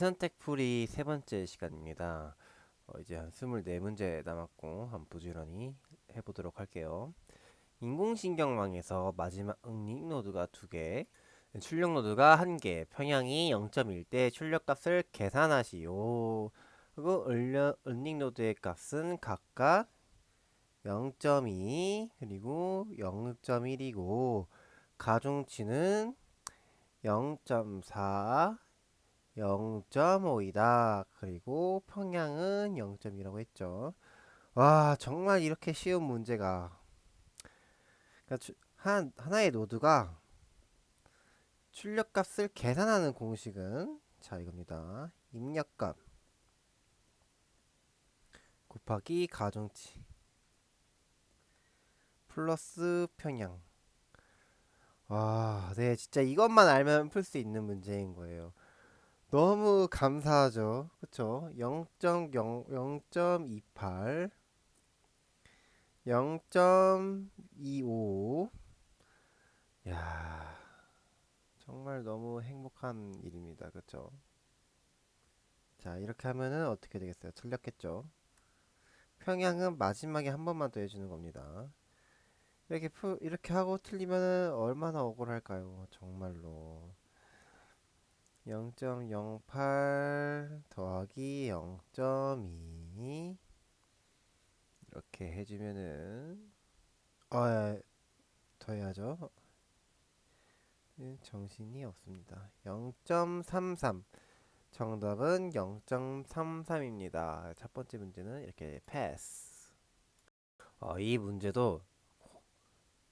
선택풀이 세 번째 시간입니다. 이제 한 24문제 남았고 한번 부지런히 해보도록 할게요. 인공신경망에서 마지막 응립 노드가 2개, 출력 노드가 1개, 평양이 0.1대 출력값을 계산하시오. 그리고 응립 노드의 값은 각각 0.2 그리고 0.1이고 가중치는 0.4 0.5이다. 그리고 평양은 0.2라고 했죠. 와, 정말 이렇게 쉬운 문제가. 그러니까 하나의 노드가 출력값을 계산하는 공식은 자, 이겁니다. 입력값 곱하기 가중치 플러스 평양. 와, 네, 진짜 이것만 알면 풀 수 있는 문제인 거예요. 너무 감사하죠. 그쵸? 0.0, 0.28 0.25. 야, 정말 너무 행복한 일입니다. 그쵸? 자, 이렇게 하면은 어떻게 되겠어요? 틀렸겠죠? 평양은 마지막에 한 번만 더 해주는 겁니다. 이렇게 하고 틀리면은 얼마나 억울할까요? 정말로. 0.08 더하기 0.2 이렇게 해주면은 더 해야죠. 정신이 없습니다. 0.33 정답은 0.33입니다. 첫 번째 문제는 이렇게 패스. 이 문제도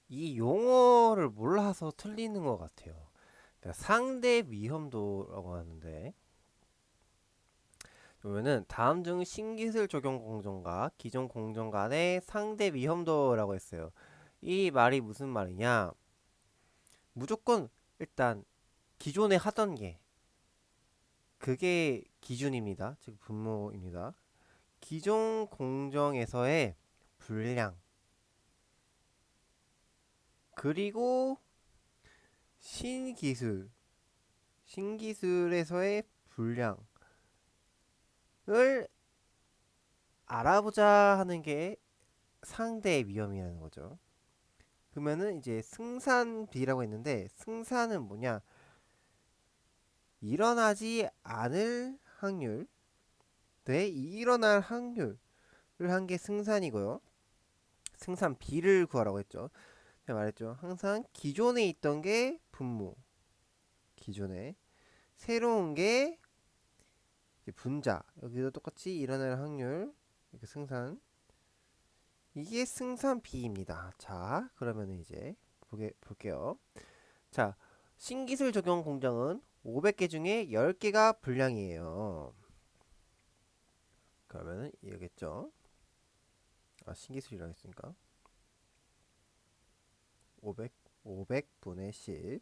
이 용어를 몰라서 틀리는 것 같아요. 그러니까 상대 위험도라고 하는데 그러면은 다음 중 신기술 적용 공정과 기존 공정 간의 상대 위험도라고 했어요. 이 말이 무슨 말이냐? 무조건 일단 기존에 하던 게 그게 기준입니다. 즉 분모입니다. 기존 공정에서의 불량 그리고 신기술 신기술에서의 불량을 알아보자 하는 게 상대 위험이라는 거죠. 그러면은 이제 승산비라고 했는데 승산은 뭐냐? 일어나지 않을 확률 대 일어날 확률을 한 게 승산이고요. 승산비를 구하라고 했죠. 제가 말했죠. 항상 기존에 있던 게 분모, 기존에 새로운 게 분자. 여기도 똑같이 일어날 확률, 이렇게 승산. 이게 승산비입니다. 자, 그러면 이제 볼게요. 자, 신기술 적용 공정은 500개 중에 10개가 불량이에요. 그러면은 이거겠죠. 신기술이라고 했으니까 500, 500분의 10.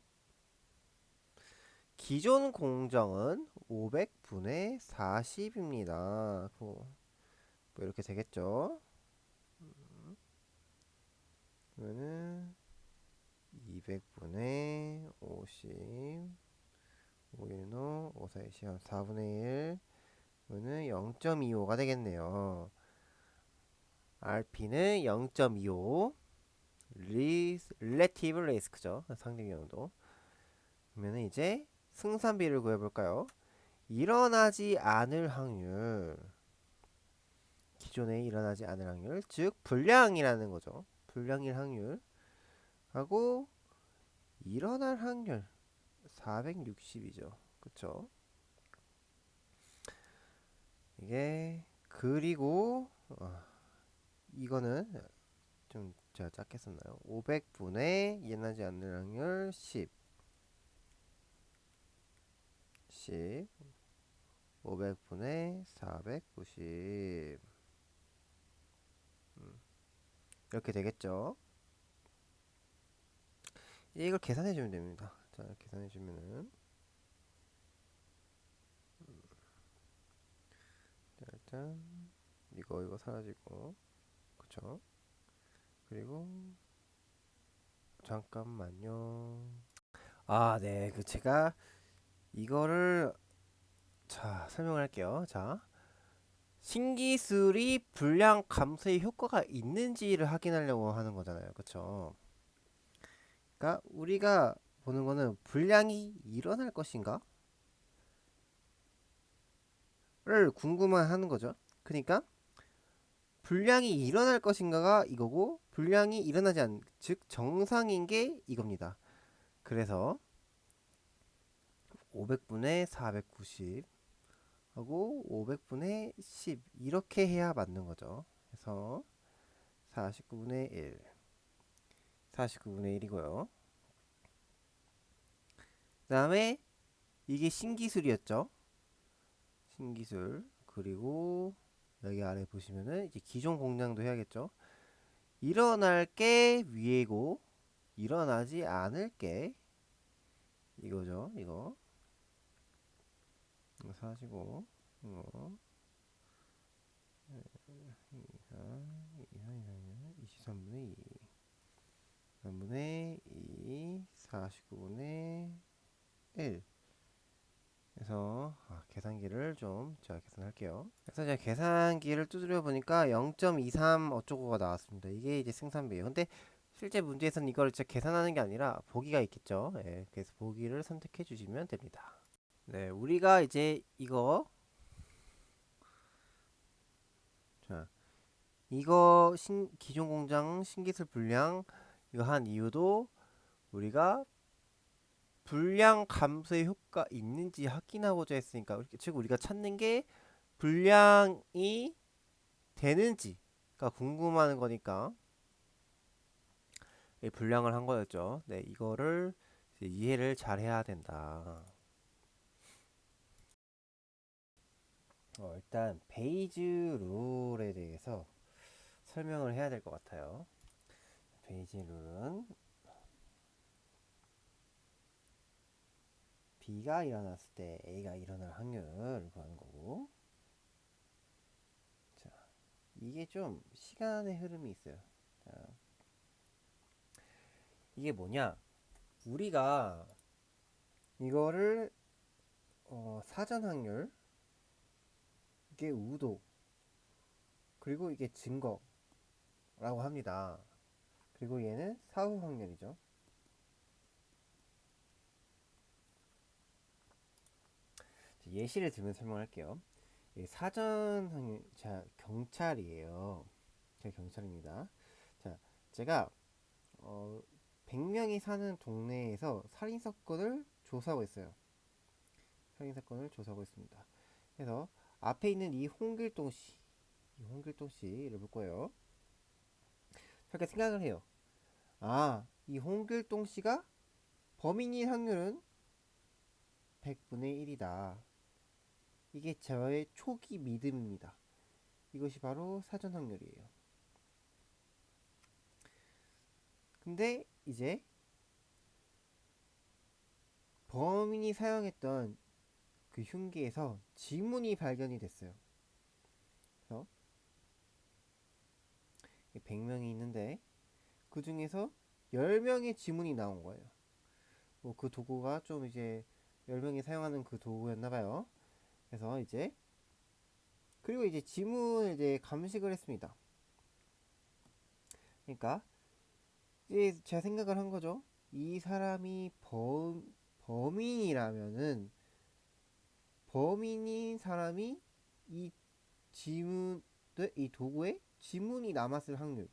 기존 공정은 500분의 40입니다. 뭐 이렇게 되겠죠. 그러면은 200분의 50 5일노 5 4 시간 4분의 1 그러면은 0.25가 되겠네요. RP는 0.25 relative risk죠. 상대 위험도. 그러면은 이제 승산비를 구해볼까요? 일어나지 않을 확률 기존에 일어나지 않을 확률 즉 불량이라는 거죠. 불량일 확률 하고 일어날 확률 460이죠. 그쵸? 이게 그리고 이거는 좀 제가 작게 썼나요? 500분의 일어나지 않는 확률 10 500분의 490 이렇게 되겠죠. 이걸 계산해 주면 됩니다. 자, 계산해 주면은 일단 이거 사라지고 그쵸? 그리고 잠깐만요. 네. 제가 이거를 자, 설명할게요. 자, 신기술이 불량 감소에 효과가 있는지를 확인하려고 하는 거잖아요. 그쵸? 그러니까 우리가 보는 거는 불량이 일어날 것인가? 를 궁금해 하는 거죠. 그러니까 불량이 일어날 것인가가 이거고 불량이 일어나지 않, 즉 정상인 게 이겁니다. 그래서 500분의 490 하고 500분의 10 이렇게 해야 맞는 거죠. 그래서 49분의 1 49분의 1이고요. 그 다음에 이게 신기술이었죠. 신기술. 그리고 여기 아래 보시면은 이제 기존 공량도 해야겠죠. 일어날 게 위에고 일어나지 않을 게 이거죠. 이거 45 이거 23분의 2 3분의 2 49분의 1 그래서 계산기를 좀 제가 계산할게요. 그래서 제가 계산기를 두드려 보니까 0.23 어쩌고가 나왔습니다. 이게 이제 생산비예요. 근데 실제 문제에서는 이걸 진짜 계산하는 게 아니라 보기가 있겠죠. 예, 그래서 보기를 선택해 주시면 됩니다. 네, 우리가 이제 이거 자, 이거 기존 공장 신기술 불량 이거 한 이유도 우리가 불량 감소의 효과 있는지 확인하고자 했으니까 즉 우리가 찾는 게 불량이 되는지가 궁금한 거니까 이 불량을 한 거였죠. 네, 이거를 이제 이해를 잘 해야 된다. 일단 베이즈 룰에 대해서 설명을 해야 될 것 같아요. 베이즈 룰은 B가 일어났을 때 A가 일어날 확률을 구하는 거고, 자, 이게 좀 시간의 흐름이 있어요. 자, 이게 뭐냐? 우리가 이거를 사전 확률, 이게 우도, 그리고 이게 증거라고 합니다. 그리고 얘는 사후 확률이죠. 예시를 들면 설명할게요. 사전 확률, 자, 경찰이에요. 제가 경찰입니다. 자, 제가 100명이 사는 동네에서 살인사건을 조사하고 있어요. 살인사건을 조사하고 있습니다. 그래서 앞에 있는 이 홍길동 씨, 이 홍길동 씨를 볼 거예요. 저렇게 생각을 해요. 이 홍길동 씨가 범인인 확률은 100분의 1이다. 이게 저의 초기 믿음입니다. 이것이 바로 사전 확률이에요. 근데 이제 범인이 사용했던 그 흉기에서 지문이 발견이 됐어요. 그래서 100명이 있는데 그 중에서 10명의 지문이 나온 거예요. 뭐 그 도구가 좀 이제 10명이 사용하는 그 도구였나 봐요. 그래서 이제 그리고 이제 지문을 이제 감식을 했습니다. 그러니까 이제 제가 생각을 한 거죠. 이 사람이 범인이라면은 범인인 사람이 이 지문 이 도구에 지문이 남았을 확률.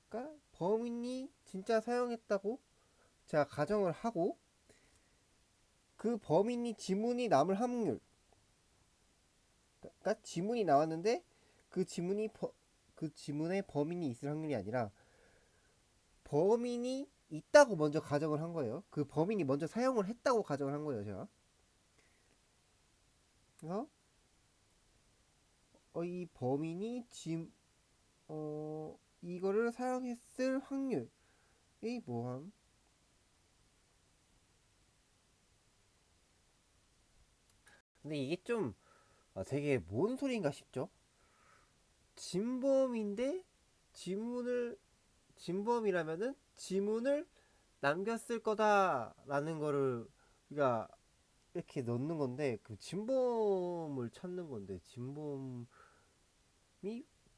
그러니까 범인이 진짜 사용했다고 제가 가정을 하고 그 범인이 지문이 남을 확률. 그러니까 지문이 나왔는데 그 지문이 그 지문에 범인이 있을 확률이 아니라 범인이 있다고 먼저 가정을 한 거예요. 그 범인이 먼저 사용을 했다고 가정을 한 거예요, 제가. 그래서 이 범인이 이거를 사용했을 확률이 뭐함? 근데 이게 좀 되게 뭔 소리인가 싶죠? 진범인데 지문을 진범이라면은 지문을 남겼을 거다라는 거를 우리가 이렇게 넣는 건데 그 진범을 찾는 건데 진범이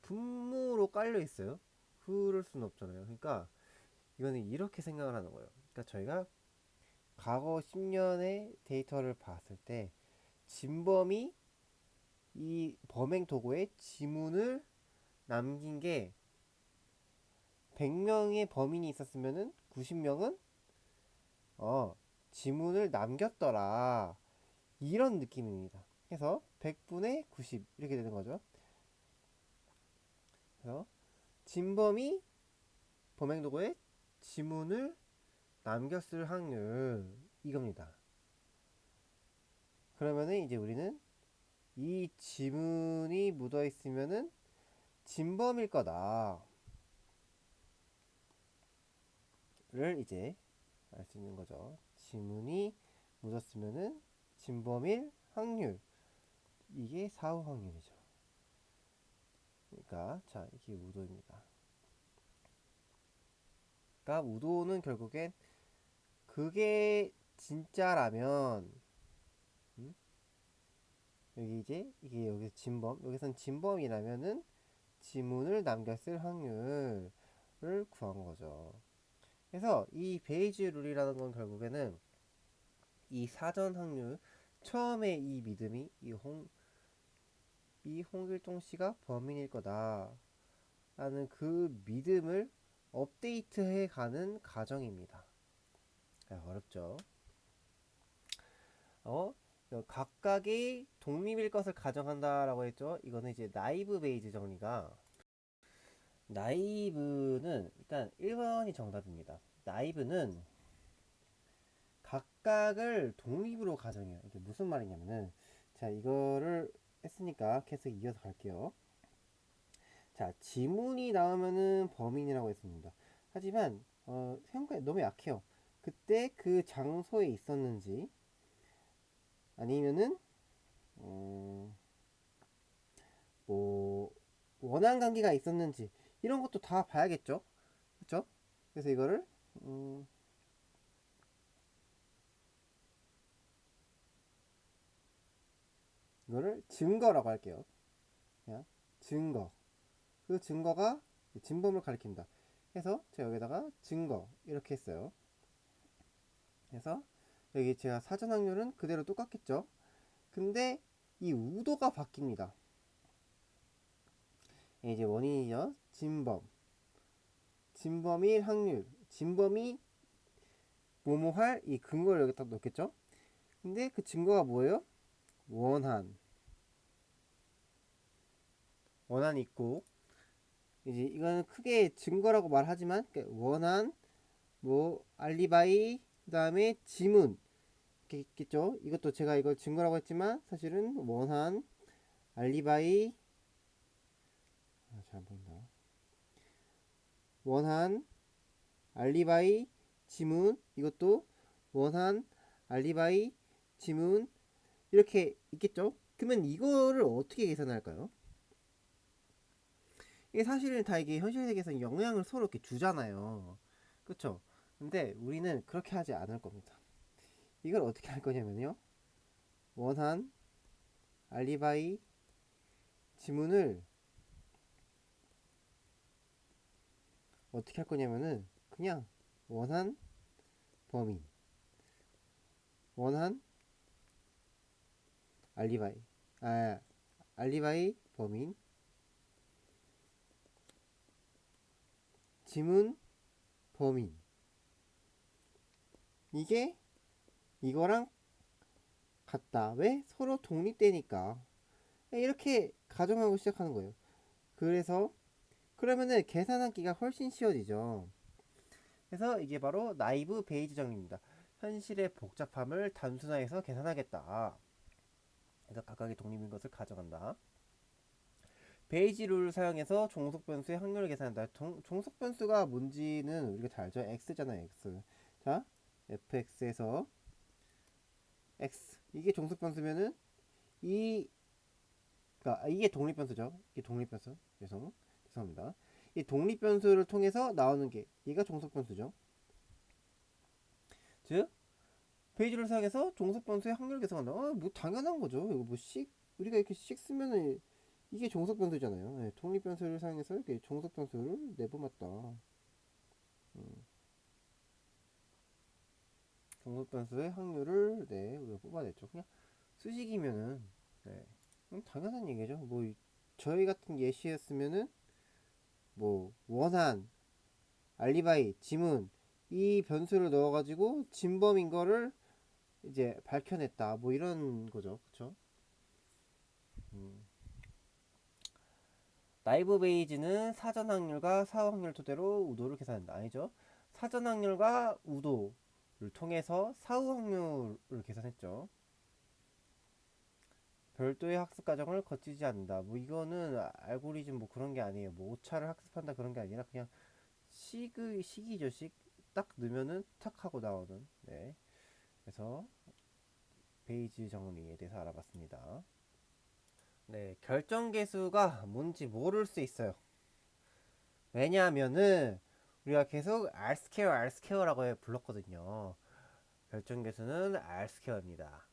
분모로 깔려 있어요. 그럴 수는 없잖아요. 그러니까 이거는 이렇게 생각을 하는 거예요. 그러니까 저희가 과거 10년의 데이터를 봤을 때 진범이 이 범행 도구에 지문을 남긴 게 100명의 범인이 있었으면은 90명은 지문을 남겼더라. 이런 느낌입니다. 그래서 100분의 90 이렇게 되는 거죠. 그래서 진범이 범행 도구에 지문을 남겼을 확률 이겁니다. 그러면은 이제 우리는 이 지문이 묻어 있으면은 진범일 거다를 이제 알 수 있는 거죠. 지문이 묻었으면은 진범일 확률 이게 사후 확률이죠. 그러니까 자 이게 우도입니다. 그러니까 우도는 결국엔 그게 진짜라면 여기 이제 이게 여기서 진범 여기선 진범이라면은 지문을 남겼을 확률을 구한 거죠. 그래서 이 베이지 룰이라는 건 결국에는 이 사전 확률 처음에 이 믿음이 이 홍길동 씨가 범인일 거다라는 그 믿음을 업데이트해 가는 과정입니다. 어렵죠. 각각이 독립일 것을 가정한다라고 했죠. 이거는 이제 나이브 베이즈 정리가 나이브는 일단 1번이 정답입니다. 나이브는 각각을 독립으로 가정해요. 이게 무슨 말이냐면은 자 이거를 했으니까 계속 이어서 갈게요. 자 지문이 나오면은 범인이라고 했습니다. 하지만 생각보다 너무 약해요. 그때 그 장소에 있었는지 아니면은 뭐 원한 관계가 있었는지 이런 것도 다 봐야겠죠. 그렇죠? 그래서 음, 이거를 증거라고 할게요. 그냥 증거. 그 증거가 진범을 가리킨다. 해서 제가 여기다가 증거 이렇게 했어요. 그래서 여기 제가 사전 확률은 그대로 똑같겠죠. 근데 이 우도가 바뀝니다. 이제 원인이죠. 진범. 진범일 확률. 진범이 뭐뭐 할 이 근거를 여기다 넣겠죠. 근데 그 증거가 뭐예요? 원한. 원한이 있고 이제 이거는 크게 증거라고 말하지만 원한 뭐 알리바이 그다음에 지문 이렇게 있겠죠. 이것도 제가 이걸 증거라고 했지만 사실은 원한 알리바이 잘 보인다. 원한 알리바이 지문 이것도 원한 알리바이 지문 이렇게 있겠죠. 그러면 이거를 어떻게 계산할까요? 이게 사실은 다 이게 현실 세계에서 영향을 서로 이렇게 주잖아요. 그쵸? 근데 우리는 그렇게 하지 않을 겁니다. 이걸 어떻게 할 거냐면요. 원한 알리바이 지문을 어떻게 할 거냐면은 그냥 원한 범인 원한 알리바이 아 알리바이 범인 지문 범인 이게 이거랑 같다. 왜? 서로 독립되니까 이렇게 가정하고 시작하는 거예요. 그래서 그러면은 계산하기가 훨씬 쉬워지죠. 그래서 이게 바로 나이브 베이지 정리입니다. 현실의 복잡함을 단순화해서 계산하겠다. 그래서 각각의 독립인 것을 가정한다. 베이지 룰을 사용해서 종속 변수의 확률을 계산한다. 종속 변수가 뭔지는 우리가 잘 알죠. x잖아요, x. 자, fx에서 x 이게 종속 변수면은 이 그러니까 이게 독립 변수죠. 이게 독립 변수. 죄송합니다. 이 독립 변수를 통해서 나오는 게 얘가 종속 변수죠. 즉 베이지를 사용해서 종속 변수의 확률을 계산한다. 뭐 당연한 거죠. 이거 뭐 우리가 이렇게 씩 쓰면은 이게 종속 변수잖아요. 네, 독립 변수를 사용해서 이렇게 종속 변수를 내뿜었다. 종속 변수의 확률을 우리가 뽑아냈죠. 그냥 수식이면은 네, 당연한 얘기죠. 뭐 저희 같은 예시였으면은 뭐 원한, 알리바이, 지문 이 변수를 넣어가지고 진범인 거를 이제 밝혀냈다. 뭐 이런 거죠. 그쵸? 음. 나이브 베이지는 사전 확률과 사후 확률 토대로 우도를 계산한다. 아니죠? 사전 확률과 우도를 통해서 사후 확률을 계산했죠. 별도의 학습 과정을 거치지 않는다. 뭐 이거는 알고리즘 뭐 그런 게 아니에요. 뭐 오차를 학습한다 그런 게 아니라 그냥 식이죠. 딱 넣으면은 탁 하고 나오는. 네. 그래서 베이지 정리에 대해서 알아봤습니다. 네, 결정계수가 뭔지 모를 수 있어요. 왜냐하면은 우리가 계속 R스퀘어라고 불렀거든요. 결정계수는 R스퀘어입니다.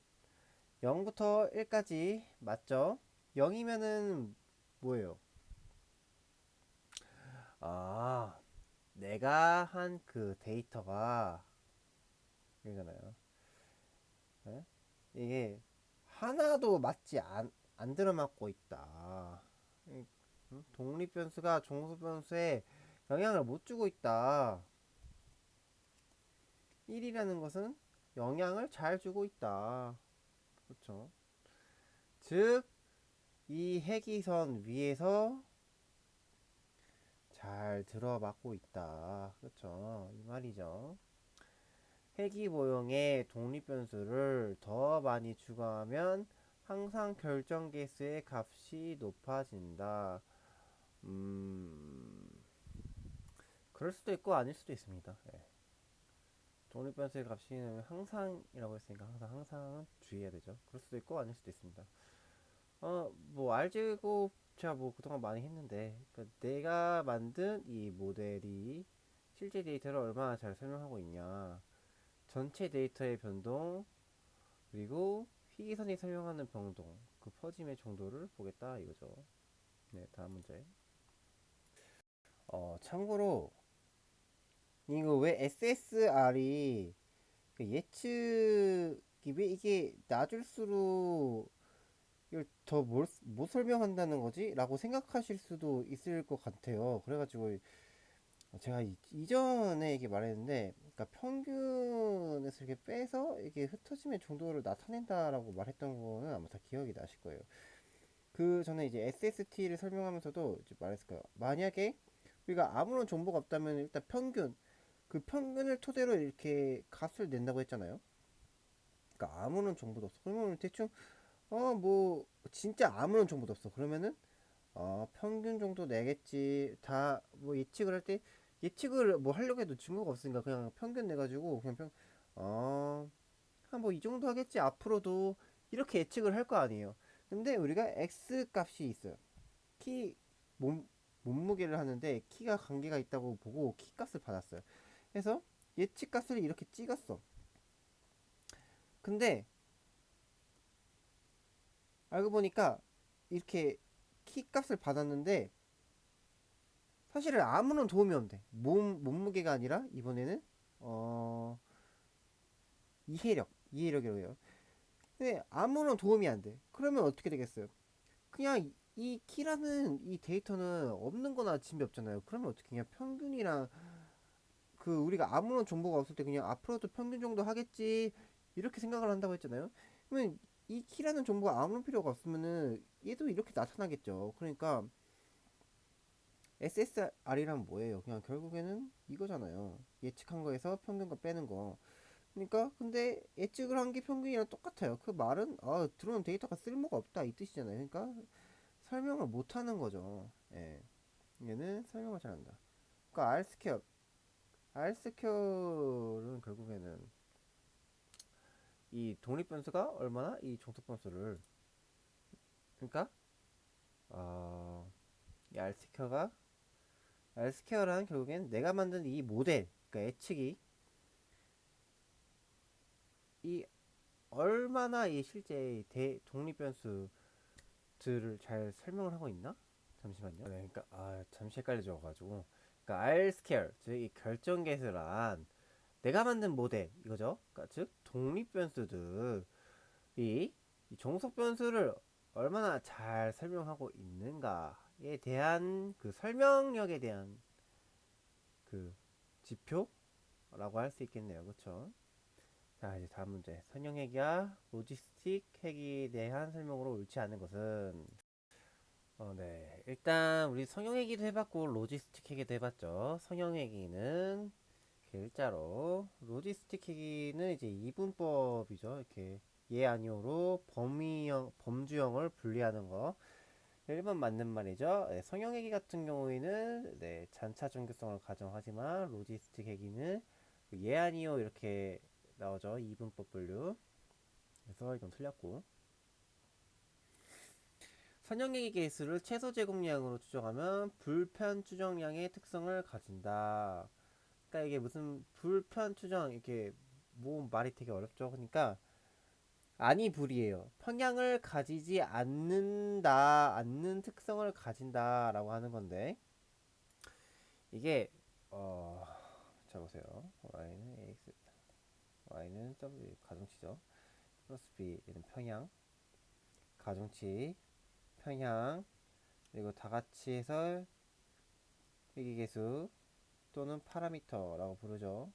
0부터 1까지 맞죠? 0이면은 뭐예요? 아, 내가 한 그 데이터가 이거잖아요. 네? 이게 하나도 안 들어맞고 있다. 독립변수가 종소변수에 영향을 못 주고 있다. 1이라는 것은 영향을 잘 주고 있다. 그렇죠. 즉, 이 해기선 위에서 잘 들어맞고 있다. 그렇죠. 이 말이죠. 해기 모형의 독립변수를 더 많이 추가하면 항상 결정계수의 값이 높아진다. 음, 그럴 수도 있고 아닐 수도 있습니다. 예. 독립변수의 값이 항상이라고 했으니까 항상은 주의해야 되죠. 그럴 수도 있고 아닐 수도 있습니다. 뭐 알제곱 제가 뭐 그동안 많이 했는데 그러니까 내가 만든 이 모델이 실제 데이터를 얼마나 잘 설명하고 있냐, 전체 데이터의 변동 그리고 희귀선이 설명하는 변동, 그 퍼짐의 정도를 보겠다 이거죠. 네, 다음 문제. 참고로 이거 왜 SSR이 예측이 왜 이게 낮을수록 이걸 더 못 설명한다는 거지? 라고 생각하실 수도 있을 것 같아요. 그래가지고 제가 이전에 이게 말했는데, 그러니까 평균에서 이렇게 빼서 이게 흩어짐의 정도를 나타낸다라고 말했던 거는 아마 다 기억이 나실 거예요. 그 전에 이제 SST를 설명하면서도 이제 말했을 거예요. 만약에 우리가 아무런 정보가 없다면 일단 그 평균을 토대로 이렇게 값을 낸다고 했잖아요. 그러니까 아무런 정보도 없어. 그러면 대충 뭐 진짜 아무런 정보도 없어. 그러면은 평균 정도 내겠지. 다 뭐 예측을 할 때 예측을 뭐 하려고 해도 증거가 없으니까 그냥 평균 내가지고 그냥 한 뭐 이 정도 하겠지. 앞으로도 이렇게 예측을 할 거 아니에요. 근데 우리가 x 값이 있어요. 키 몸, 몸무게를 하는데 키가 관계가 있다고 보고 키 값을 받았어요. 그래서 예측 값을 이렇게 찍었어. 근데 알고 보니까 이렇게 키 값을 받았는데 사실은 아무런 도움이 안 돼. 몸무게가 아니라 이번에는 어 이해력이라고 해요. 근데 아무런 도움이 안 돼. 그러면 어떻게 되겠어요? 그냥 이 키라는 이 데이터는 없는 거나 짐이 없잖아요. 그러면 어떻게 그냥 평균이랑 그 우리가 아무런 정보가 없을 때 그냥 앞으로도 평균 정도 하겠지 이렇게 생각을 한다고 했잖아요. 그러면 이 키라는 정보가 아무 필요가 없으면은 얘도 이렇게 나타나겠죠. 그러니까 SSR이란 뭐예요? 그냥 결국에는 이거잖아요. 예측한 거에서 평균과 빼는 거. 그러니까 근데 예측을 한 게 평균이랑 똑같아요. 그 말은 들어오는 데이터가 쓸모가 없다 이 뜻이잖아요. 그러니까 설명을 못 하는 거죠. 예. 얘는 설명을 잘한다. 그러니까 R 스퀘어는 결국에는 이 독립 변수가 얼마나 이 종속 변수를 그러니까 이 R 스퀘어란 결국엔 내가 만든 이 모델 그러니까 예측이 이 얼마나 이 실제 독립 변수들을 잘 설명을 하고 있나? 잠시만요. 네, 그러니까 잠시 헷갈려져가지고, 그러니까 R 스퀘어, 즉 이 결정 계수란 내가 만든 모델 이거죠. 그러니까 즉 독립 변수들이 이 종속 변수를 얼마나 잘 설명하고 있는가에 대한 그 설명력에 대한 그 지표라고 할 수 있겠네요. 그렇죠? 자, 이제 다음 문제. 선형핵이야 로지스틱 핵에 대한 설명으로 옳지 않은 것은 네. 일단 우리 성형얘기도 해봤고 로지스틱 얘기도 해봤죠. 성형얘기는 일자로, 로지스틱 얘기는 이제 이분법이죠. 이렇게 예 아니오로 범주형을 분리하는 거. 1번 맞는 말이죠. 네, 성형얘기 같은 경우에는 네, 잔차 정교성을 가정하지만 로지스틱 얘기는 예 아니오 이렇게 나오죠. 이분법 분류. 그래서 이건 틀렸고. 선형얘기 개수를 최소 제곱량으로 추정하면 불편 추정량의 특성을 가진다. 그러니까 이게 무슨 불편 추정 이렇게 뭐 말이 되게 어렵죠. 그러니까 아니 불이에요. 평양을 가지지 않는 특성을 가진다라고 하는 건데 이게 어, 자 보세요. y는 ax, y는 w 가중치죠. 플러스 b 얘는 평양, 가중치, 평양 그리고 다 같이 해서 회기계수 또는 파라미터라고 부르죠.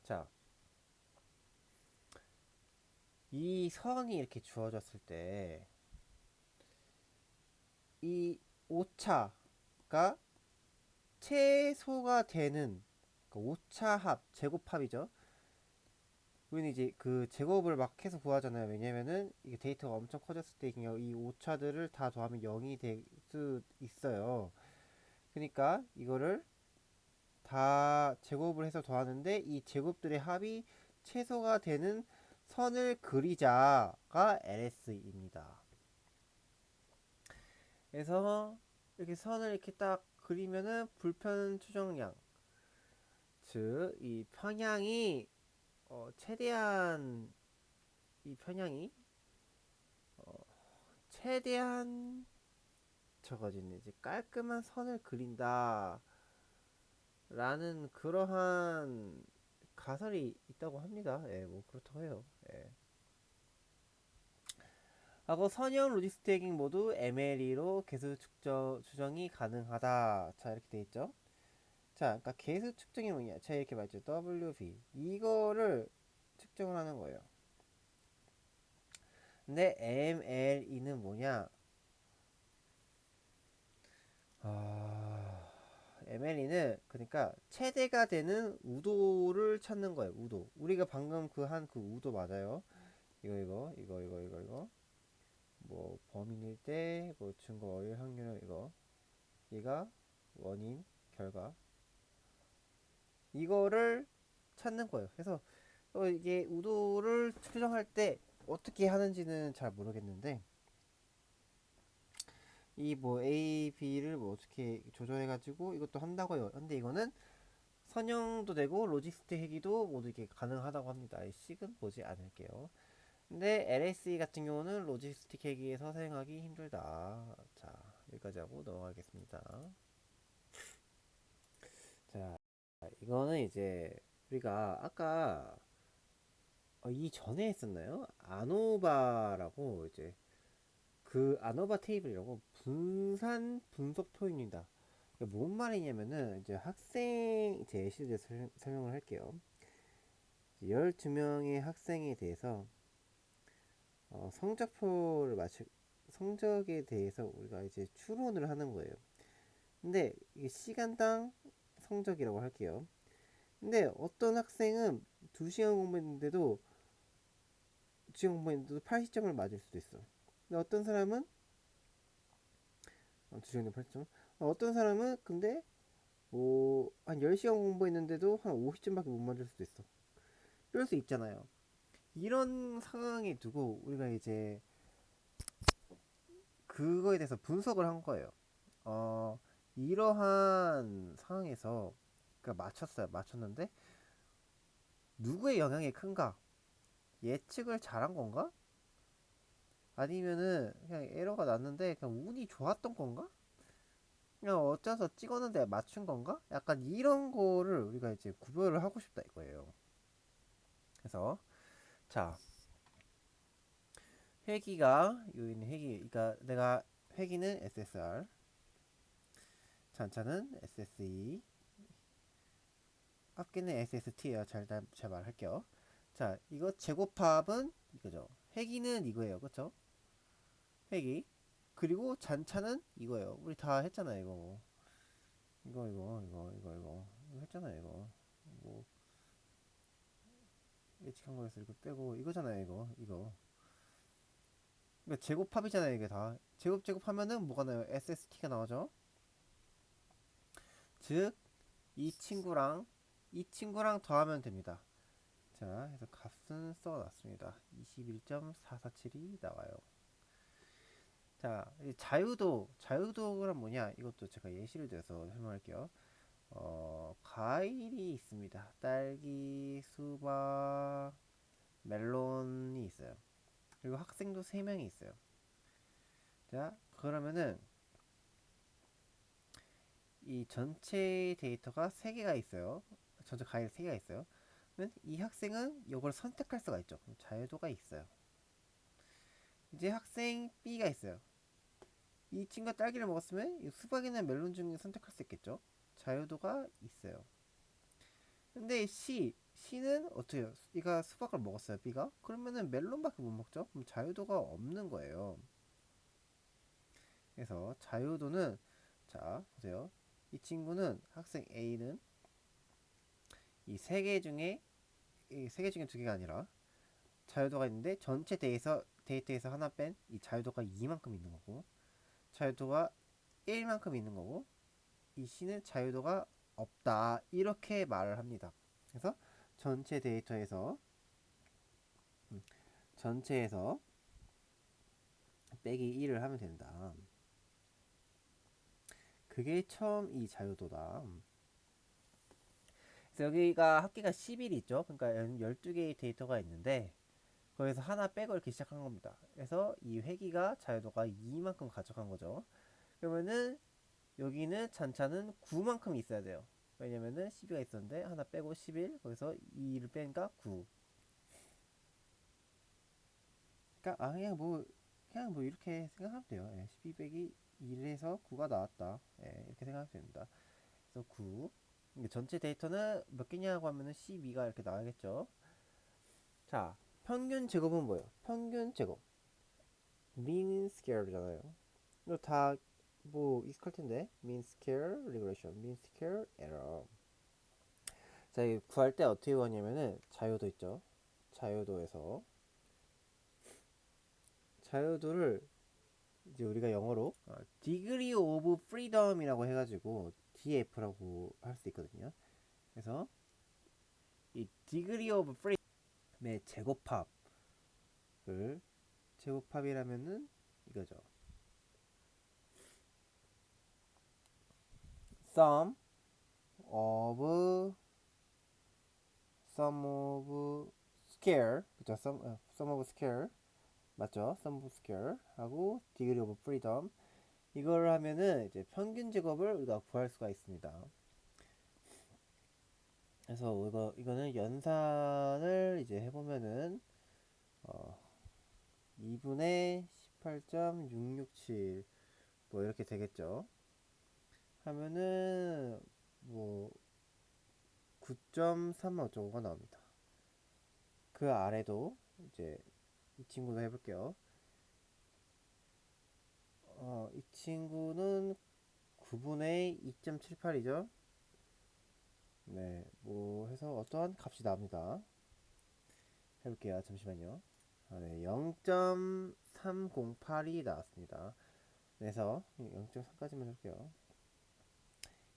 자, 이 선이 이렇게 주어졌을 때 이 오차가 최소가 되는 그 오차합 제곱합이죠. 우리는 이제 그 제곱을 막 해서 구하잖아요. 왜냐면은 이게 데이터가 엄청 커졌을 때 이 오차들을 다 더하면 0이 될 수 있어요. 그러니까 이거를 다 제곱을 해서 더하는데 이 제곱들의 합이 최소가 되는 선을 그리자가 LS입니다. 그래서 이렇게 선을 이렇게 딱 그리면은 불편 추정량, 즉 이 평양이 최대한 이 편향이 어, 최대한 저거지는 이제 깔끔한 선을 그린다 라는 그러한 가설이 있다고 합니다. 예, 뭐 그렇다고 해요. 예. 하고 선형 로지스트 해깅 모두 MLE로 개수 추정이 가능하다. 자 이렇게 돼 있죠. 자, 그러니까 개수 측정이 뭐냐? 자 이렇게 말했죠. WB 이거를 측정을 하는 거예요. 근데 MLE는 뭐냐? MLE는 그러니까 최대가 되는 우도를 찾는 거예요. 우도. 우리가 방금 그 한 그 우도 맞아요. 이거. 뭐 범인일 때 뭐 증거 어릴 확률 이거. 얘가 원인 결과. 이거를 찾는 거예요. 그래서 이게 우도를 추정할 때 어떻게 하는지는 잘 모르겠는데 이 뭐 A, B를 뭐 어떻게 조절해가지고 이것도 한다고요. 근데 이거는 선형도 되고 로지스트 회기도 모두 이게 가능하다고 합니다. 식은 보지 않을게요. 근데 LSE 같은 경우는 로지스틱 회기에서 사용하기 힘들다. 자, 여기까지 하고 넘어가겠습니다. 자, 이거는 이제 우리가 아까 이전에 했었나요? 아노바라고 이제 그 아노바 테이블이라고 분산 분석 표현이다. 뭔 말이냐면은 이제 학생 제 예시에 대해서 설명을 할게요. 12명의 학생에 대해서 성적표를 성적에 대해서 우리가 이제 추론을 하는 거예요. 근데 이게 시간당 성적이라고 할게요. 근데 어떤 학생은 2시간 공부했는데도 2시간 공부했는데도 80점을 맞을 수도 있어. 근데 어떤 사람은 2시간에 80점. 어떤 사람은 근데 뭐 한 10시간 공부했는데도 한 50점밖에 못 맞을 수도 있어. 이럴 수 있잖아요. 이런 상황에 두고 우리가 이제 그거에 대해서 분석을 한 거예요. 어, 이러한 상황에서 그러니까 맞췄어요. 맞췄는데 누구의 영향이 큰가? 예측을 잘한 건가? 아니면은 그냥 에러가 났는데 그냥 운이 좋았던 건가? 그냥 어째서 찍었는데 맞춘 건가? 약간 이런 거를 우리가 이제 구별을 하고 싶다 이거예요. 그래서 자, 회기가 여기 있는 회기, 그러니까 내가 회기는 SSR, 잔차는 SSE, 합계는 SST예요. 잘 말할게요. 자, 이거 제곱합은 이거죠. 회기는 이거예요. 그쵸? 회기. 그리고 잔차는 이거예요. 우리 다 했잖아요. 이거 했잖아요. 뭐 예측한 거에서 이거 빼고 이거잖아요. 이거. 그러니까 제곱합이잖아요. 이게 다. 제곱하면은 뭐가 나요? SST가 나오죠. 즉, 이 친구랑 더하면 됩니다. 자, 그래서 값은 써놨습니다. 21.447이 나와요. 자, 자유도란 뭐냐? 이것도 제가 예시를 들어서 설명할게요. 과일이 있습니다. 딸기, 수박, 멜론이 있어요. 그리고 학생도 3명이 있어요. 자, 그러면은 이 전체 데이터가 3개가 있어요. 전체 과일 3개가 있어요. 그러면 이 학생은 이걸 선택할 수가 있죠. 그럼 자유도가 있어요. 이제 학생 B가 있어요. 이 친구가 딸기를 먹었으면 수박이나 멜론 중에 선택할 수 있겠죠. 자유도가 있어요. 근데 C는 어떻게 해요? B가 수박을 먹었어요. B가? 그러면은 멜론밖에 못 먹죠. 그럼 자유도가 없는 거예요. 그래서 자유도는, 자 보세요. 이 친구는, 학생 A는 이 세 개 중에, 이 세 개 중에 두 개가 아니라 자유도가 있는데 전체 데이터에서 하나 뺀 이 자유도가 2만큼 있는 거고, 자유도가 1만큼 있는 거고, 이 C는 자유도가 없다 이렇게 말을 합니다. 그래서 전체 데이터에서 전체에서 빼기 1을 하면 된다. 그게 처음 이 자유도다. 그래서 여기가 합계가 11이 있죠. 그러니까 12개의 데이터가 있는데 거기서 하나 빼고 이렇게 시작한 겁니다. 그래서 이 회기가 자유도가 2만큼 가져간 거죠. 그러면은 여기는 잔차는 9만큼 있어야 돼요. 왜냐면은 12가 있었는데 하나 빼고 11, 거기서 2를 빼니까 9. 그러니까 그냥 뭐 이렇게 생각하면 돼요. 12 빼기 1에서 9가 나왔다. 이렇게 생각하면 됩니다. 그래서 9. 전체 데이터는 몇 개냐고 하면은 12가 이렇게 나와야겠죠. 자, 평균 제곱은 뭐예요? 평균 제곱. mean square잖아요. 이거 다 뭐 익숙할 텐데. mean square regression, mean square error. 자, 이 구할 때 어떻게 구하냐면은 자유도 있죠. 자유도에서 자유도를 이제 우리가 영어로 degree of freedom이라고 해가지고 DF라고 할 수 있거든요. 그래서 이 degree of freedom의 제곱합이라면은 이거죠. sum of square, 그죠? sum of square 맞죠? sum of square 하고 degree of freedom, 이걸 하면은 이제 평균 제곱을 우리가 구할 수가 있습니다. 그래서 이거는 연산을 이제 해보면은 2분의 18.667 뭐 이렇게 되겠죠. 하면은 뭐 9.3 어쩌고가 나옵니다. 그 아래도 이제 이 친구도 해볼게요. 이 친구는 9분의 2.78이죠. 네, 뭐 해서 어떠한 값이 나옵니다. 해볼게요. 잠시만요. 네, 0.308이 나왔습니다. 그래서 0.3까지만 할게요.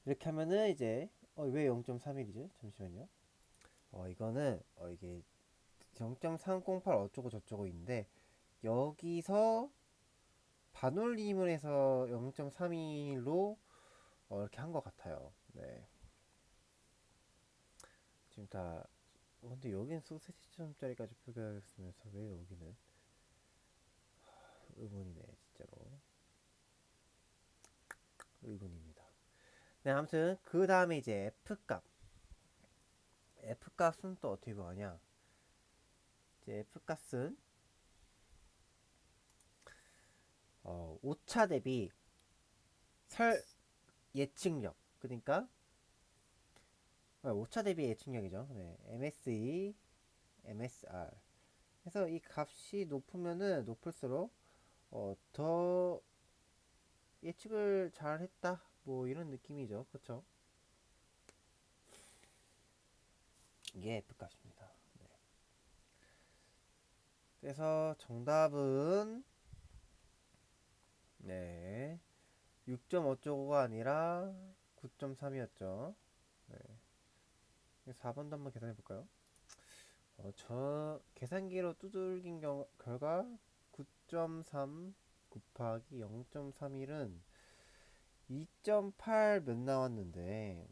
이렇게 하면은 이제 왜 0.31이죠? 잠시만요. 이거는 이게 0.308 어쩌고 저쩌고 있는데 여기서 반올림을 해서 0.31로 이렇게 한 것 같아요. 네. 지금 다 근데 여긴 소세지 점짜리까지 표기하였으면서 왜 여기는 의문이네 진짜로. 의문입니다. 네, 아무튼 그 다음에 이제 F값. F값은 또 어떻게 구하냐? 이제 F값은 오차 대비 설 예측력. 그러니까 오차 대비 예측력이죠. 네, MSE, MSR. 그래서 이 값이 높으면은 높을수록 더 예측을 잘 했다. 뭐 이런 느낌이죠. 그쵸? 이게 F값입니다. 네. 그래서 정답은 네, 6.5쪽가 아니라 9.3이었죠. 네. 4번도 한번 계산해 볼까요? 저 계산기로 두들긴 결과 9.3 곱하기 0.31은 2.8 몇 나왔는데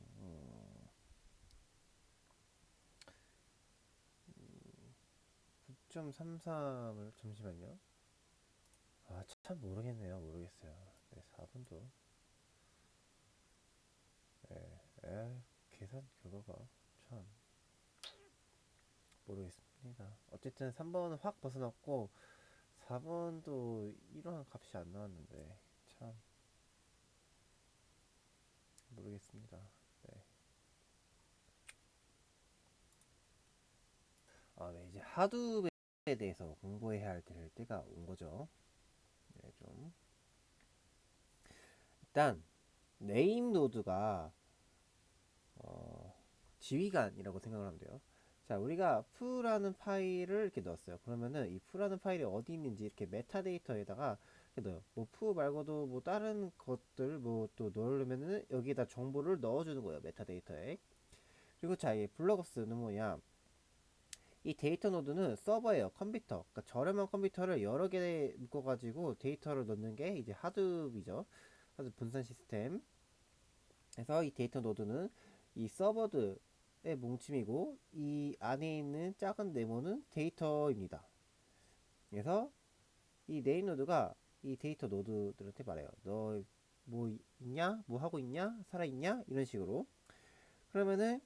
9.33을 잠시만요. 참 모르겠네요. 모르겠어요. 네, 4번도 계산 결과가 참 모르겠습니다. 어쨌든 3번은 확 벗어났고 4번도 이러한 값이 안 나왔는데 참 모르겠습니다. 네. 네, 이제 하드웨어에 대해서 공부해야 할 때가 온 거죠. 네, 좀 일단 네임 노드가 어, 지휘관이라고 생각을 하면 돼요. 자, 우리가 f라는 파일을 이렇게 넣었어요. 그러면은 이 f라는 파일이 어디 있는지 이렇게 메타데이터에다가 이렇게 넣어요. 뭐 f 말고도 뭐 다른 것들 뭐 또 넣으려면은 여기에다 정보를 넣어주는 거예요. 메타데이터에. 그리고 자, 이 블록업스는 뭐냐? 이 데이터 노드는 서버예요. 컴퓨터. 그러니까 저렴한 컴퓨터를 여러 개 묶어가지고 데이터를 넣는 게 이제 하드이죠. 하드 분산 시스템. 그래서 이 데이터 노드는 이 서버드의 뭉침이고 이 안에 있는 작은 네모는 데이터입니다. 그래서 이 네임 노드가 이 데이터 노드들한테 말해요. 너 뭐 있냐? 뭐 하고 있냐? 살아있냐? 이런 식으로. 그러면은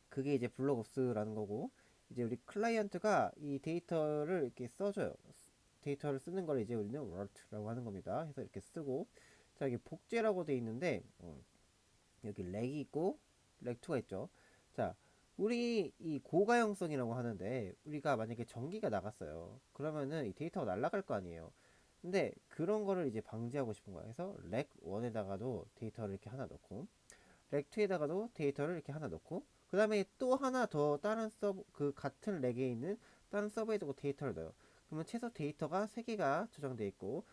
그게 이제 블록옵스라는 거고 이제 우리 클라이언트가 이 데이터를 이렇게 써줘요. 데이터를 쓰는 걸 이제 우리는 write라고 하는 겁니다. 해서 이렇게 쓰고 자 이게 복제라고 돼 있는데 여기 렉이 있고 렉2가 있죠. 자, 우리 이 고가용성이라고 하는데 우리가 만약에 전기가 나갔어요. 그러면은 이 데이터가 날아갈 거 아니에요. 근데 그런 거를 이제 방지하고 싶은 거야. 그래서 렉1에다가도 데이터를 이렇게 하나 넣고 렉2에다가도 데이터를 이렇게 하나 넣고 그 다음에 또 하나 더 다른 서버 그 같은 렉에 있는 다른 서버에 두고 데이터를 넣어요. 그러면 최소 데이터가 3개가 저장돼 있고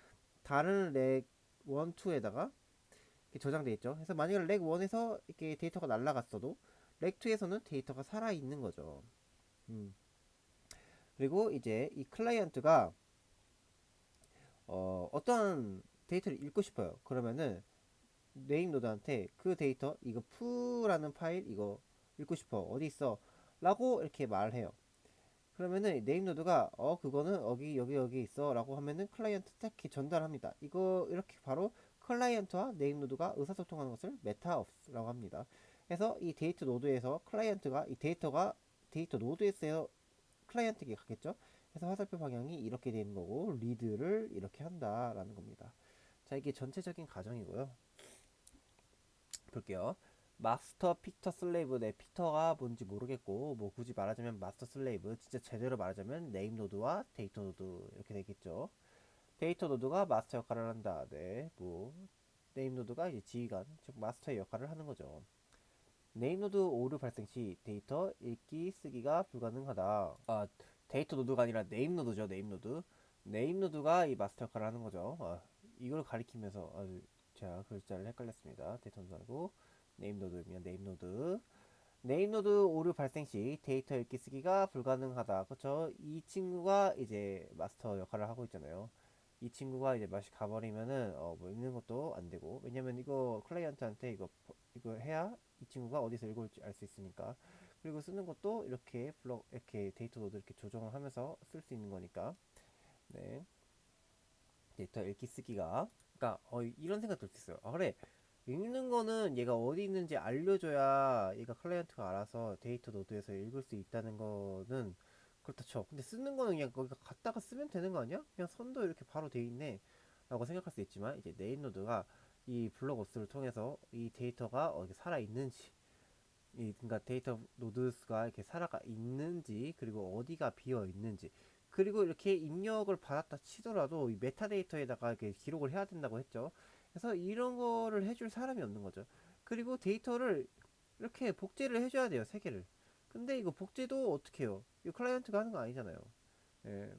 다른 렉 1, 2에다가 저장돼 있죠. 그래서 만약에 렉 1에서 이렇게 데이터가 날라갔어도 렉 2에서는 데이터가 살아 있는 거죠. 음. 그리고 이제 이 클라이언트가 어떠한 데이터를 읽고 싶어요. 그러면은 네임 노드한테 그 데이터 이거 푸라는 파일 이거 읽고 싶어 어디 있어 라고 이렇게 말해요. 그러면은 네임 노드가 그거는 여기 있어 라고 하면은 클라이언트 딱히 전달합니다. 이거 이렇게 바로 클라이언트와 네임 노드가 의사소통하는 것을 메타옵스라고 합니다. 그래서 이 데이터 노드에서 클라이언트가 이 데이터가 데이터 노드에서 클라이언트에게 가겠죠. 그래서 화살표 방향이 이렇게 되는 거고 리드를 이렇게 한다라는 겁니다. 자, 이게 전체적인 가정이고요. 볼게요. 마스터, 피터, 슬레이브. 네, 피터가 뭔지 모르겠고 뭐 굳이 말하자면 마스터, 슬레이브. 진짜 제대로 말하자면 네임 노드와 데이터 노드 이렇게 되겠죠. 데이터 노드가 마스터 역할을 한다. 네, 뭐 네임 노드가 이제 지휘관, 즉 마스터의 역할을 하는 거죠. 네임 노드 오류 발생 시 데이터 읽기 쓰기가 불가능하다. 데이터 노드가 아니라 네임 노드죠. 네임 노드. 네임 노드가 이 마스터 역할을 하는 거죠. 이걸 가리키면서 제가 글자를 헷갈렸습니다. 데이터 노드 아니고 네임 노드입니다. 네임 노드. 네임 노드 오류 발생 시 데이터 읽기 쓰기가 불가능하다. 그렇죠? 이 친구가 이제 마스터 역할을 하고 있잖아요. 이 친구가 이제 맛이 가버리면은 뭐 읽는 것도 안 되고 왜냐면 이거 클라이언트한테 이거 해야 이 친구가 어디서 읽을지 알 수 있으니까 그리고 쓰는 것도 이렇게 이렇게 데이터 노드 이렇게 조정을 하면서 쓸 수 있는 거니까. 네. 데이터 읽기 쓰기가. 그러니까 이런 생각 들 수 있어요. 아, 그래. 읽는 거는 얘가 어디 있는지 알려줘야 얘가 클라이언트가 알아서 데이터 노드에서 읽을 수 있다는 거는 그렇다 쳐. 근데 쓰는 거는 그냥 거기가 갖다가 쓰면 되는 거 아니야? 그냥 선도 이렇게 바로 돼 있네 라고 생각할 수 있지만, 이제 네임 노드가 이 블록오스를 통해서 이 데이터가 어디 살아 있는지, 그러니까 데이터 노드가 이렇게 살아가 있는지, 그리고 어디가 비어 있는지, 그리고 이렇게 입력을 받았다 치더라도 이 메타데이터에다가 이렇게 기록을 해야 된다고 했죠. 그래서 이런 거를 해줄 사람이 없는 거죠. 그리고 데이터를 이렇게 복제를 해줘야 돼요, 세 개를. 근데 이거 복제도 어떻게 해요? 이 클라이언트가 하는 거 아니잖아요. 예.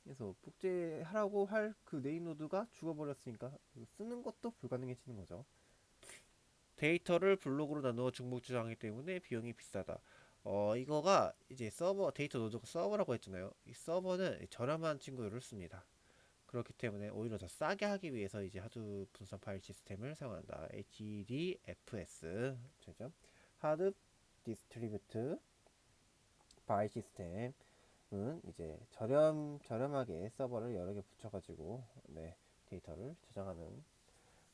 그래서 복제하라고 할 그 네임 노드가 죽어버렸으니까 쓰는 것도 불가능해지는 거죠. 데이터를 블록으로 나누어 중복 저장하기 때문에 비용이 비싸다. 이거가 이제 서버, 데이터 노드가 서버라고 했잖아요. 이 서버는 저렴한 친구들을 씁니다. 그렇기 때문에 오히려 더 싸게 하기 위해서 이제 하드 분산 파일 시스템을 사용한다. HDFS, 하드 디스트리뷰트 파일 시스템은 이제 저렴하게 서버를 여러 개 붙여가지고, 네, 데이터를 저장하는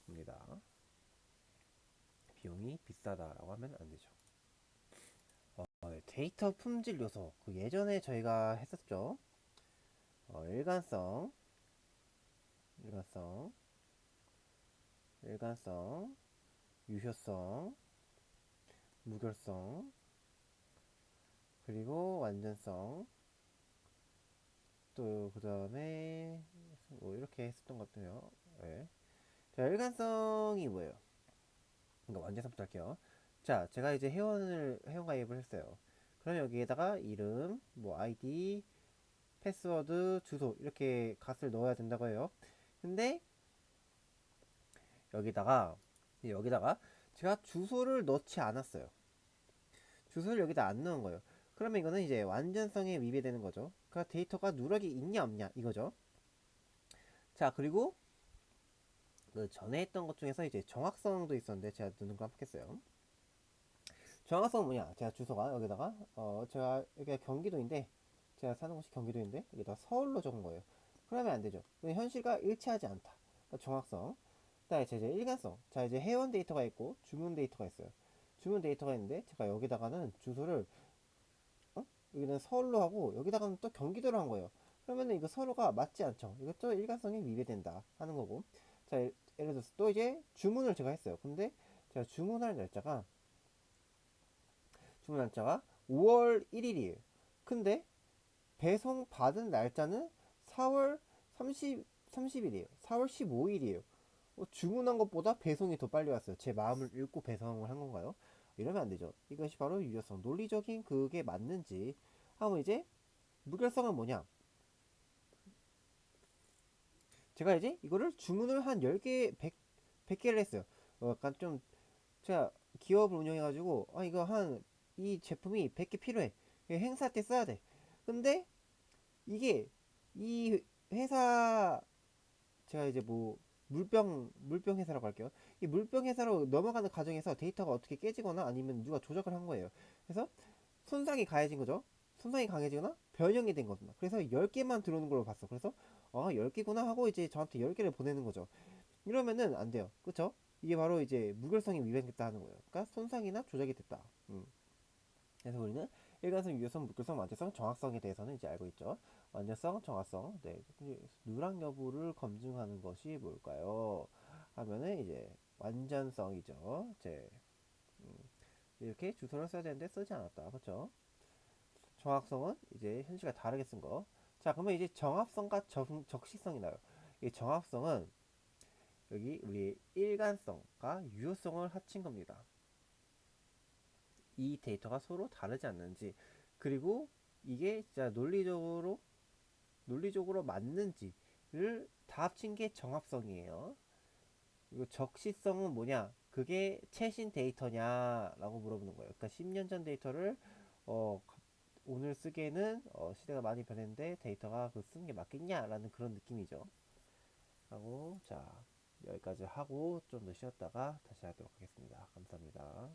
겁니다. 비용이 비싸다라고 하면 안 되죠. 네, 데이터 품질 요소. 그 예전에 저희가 했었죠. 일관성, 일관성, 일관성, 유효성, 무결성, 그리고 완전성. 또 그 다음에 뭐 이렇게 했었던 것 같아요. 네. 자, 일관성이 뭐예요? 그러니까 완전성부터 할게요. 자, 제가 이제 회원 가입을 했어요. 그럼 여기에다가 이름, 뭐 아이디, 패스워드, 주소 이렇게 값을 넣어야 된다고 해요. 근데 여기다가 여기다가 제가 주소를 넣지 않았어요. 주소를 여기다 안 넣은 거예요. 그러면 이거는 이제 완전성에 위배되는 거죠. 그러니까 데이터가 누락이 있냐 없냐 이거죠. 자, 그리고 그 전에 했던 것 중에서 이제 정확성도 있었는데 제가 넣는 걸 깜빡했어요. 정확성은 뭐냐? 제가 주소가 여기다가 제가 여기가 경기도인데, 제가 사는 곳이 경기도인데 여기다 서울로 적은 거예요. 그러면 안 되죠. 현실과 일치하지 않다. 그러니까 정확성. 그다음에 이제 일관성. 자, 이제 회원 데이터가 있고 주문 데이터가 있어요. 주문 데이터가 있는데 제가 여기다가는 주소를 여기는 서울로 하고 여기다가는 또 경기도로 한 거예요. 그러면은 이거 서로가 맞지 않죠. 이것도 일관성이 위배된다 하는 거고. 자, 예를 들어서 또 이제 주문을 제가 했어요. 근데 제가 주문 날짜가 5월 1일이에요. 근데 배송 받은 날짜는 4월 30일이에요. 4월 15일이에요. 주문한 것보다 배송이 더 빨리 왔어요. 제 마음을 읽고 배송을 한 건가요? 이러면 안 되죠. 이것이 바로 유효성, 논리적인 그게 맞는지 하고, 이제 무결성은 뭐냐? 제가 이제 이거를 주문을 한 10개, 100개를 했어요. 약간 좀 제가 기업을 운영해가지고 이거 이 제품이 100개 필요해. 행사 때 써야 돼. 근데 이게 이 회사, 제가 이제 뭐 물병 회사라고 할게요. 이 물병 회사로 넘어가는 과정에서 데이터가 어떻게 깨지거나 아니면 누가 조작을 한 거예요. 그래서 손상이 가해진 거죠. 손상이 강해지거나 변형이 된 겁니다. 그래서 10개만 들어오는 걸로 봤어. 그래서 10개구나 하고 이제 저한테 10개를 보내는 거죠. 이러면은 안 돼요. 그쵸? 이게 바로 이제 무결성이 위반됐다 하는 거예요. 그러니까 손상이나 조작이 됐다. 그래서 우리는 일관성, 유효성, 무결성, 완전성, 정확성에 대해서는 이제 알고 있죠. 완전성, 정확성. 네. 누락 여부를 검증하는 것이 뭘까요? 하면은 이제 완전성이죠. 음, 이렇게 주소를 써야 되는데 쓰지 않았다. 그렇죠? 정확성은 이제 현실과 다르게 쓴 거. 자, 그러면 이제 정합성과 적시성이 나요. 이 정합성은 여기 우리 일관성과 유효성을 합친 겁니다. 이 데이터가 서로 다르지 않는지, 그리고 이게 진짜 논리적으로 맞는지를 다 합친 게 정합성이에요. 그리고 적시성은 뭐냐? 그게 최신 데이터냐라고 물어보는 거예요. 그러니까 10년 전 데이터를 어, 오늘 쓰기에는 시대가 많이 변했는데 데이터가 그 쓰는 게 맞겠냐라는 그런 느낌이죠. 하고, 자, 여기까지 하고 좀 더 쉬었다가 다시 하도록 하겠습니다. 감사합니다.